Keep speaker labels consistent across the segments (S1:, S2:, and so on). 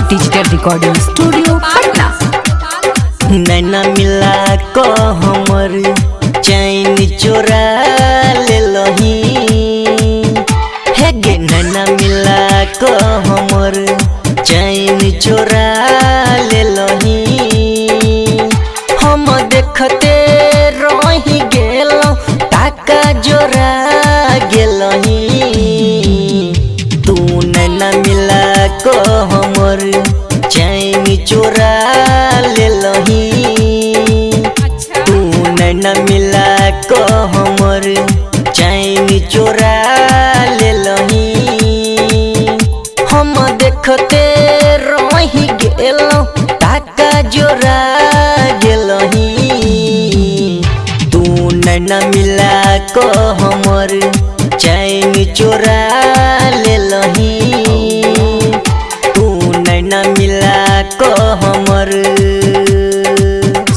S1: Digital recording studio Patna.
S2: नैना मिला को हमर चैन चोरा ले लही हे गे। नैना मिला को हमर चैन चोरा ले लही। हम देखते रही गेलौं टाका जोरा गेलही। तू नैना मिला को हमर चैन चोरा ले लही। तू नैना मिला को हमर चैन चोरा ले लही। हम देखते रही गेलौं टाका जोरा गेलही। तू नैना मिला को हमर चैन चोरा ले लही। तू नैना मिला को हमर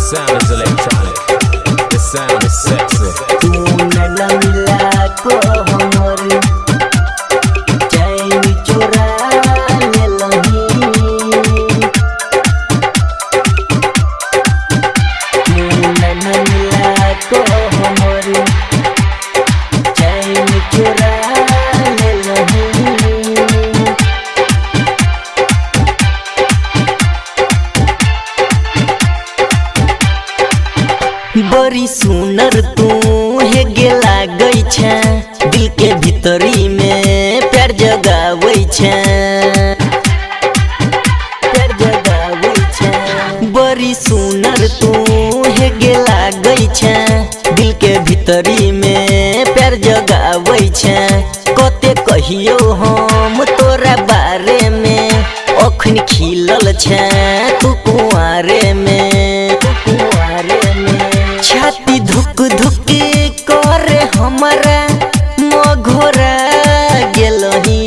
S3: sound is electronic. The sound is sexy.
S2: तू नैना मिला को हमर चैन चोरा ले लही। तू नैना मिला को हमर चैन चोरा ले लही। बड़ी सुनर तू हे गेला गई छे। दिल के भीतरी में प्यार जगावै छे। प्यार जगावै छे। बड़ी सुनर तू हे गेला गई छे। दिल के भीतरी में प्यार जगावै छे। कते कहियो हम तोरा बारे में अखन खिलल छे। तू कुआरे में छाती धुक धुक करे हमारा मघोरा गेलही।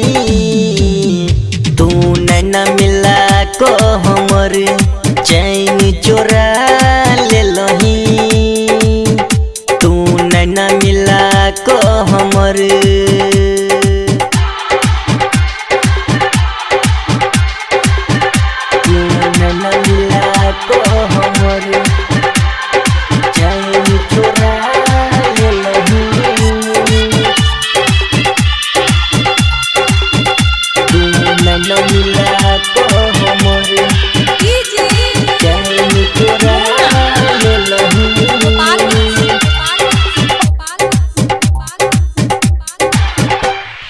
S2: तू नैना मिला को हमर चैन चोरा ले लही। तू नैना मिला को हमर तू नैना मिला को हमर चैन चोरा ले लही। तू नैना मिला को हमर चैन चोरा ले लही।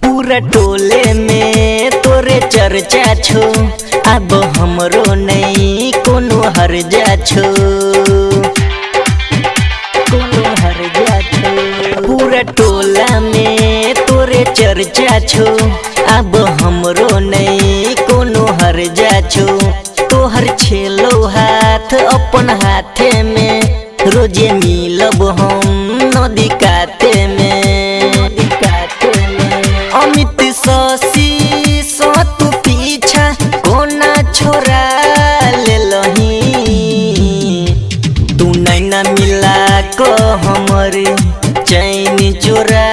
S2: पूरा टोले में तोरे चर्चा छो। अब हमरो नहीं कोनो हर्जा छो। पूरा टोला में तोरे चर्चा छो। अब हमरो नहीं कोनो हर्जा छो। तोहर छेलो हाथ अपन हाथे में रोजे मिलब हम नदी काते में। अमित शशि सो तू पीछा कोना छोरा ले लही। तू नैना मिला को हमर चैन चोरा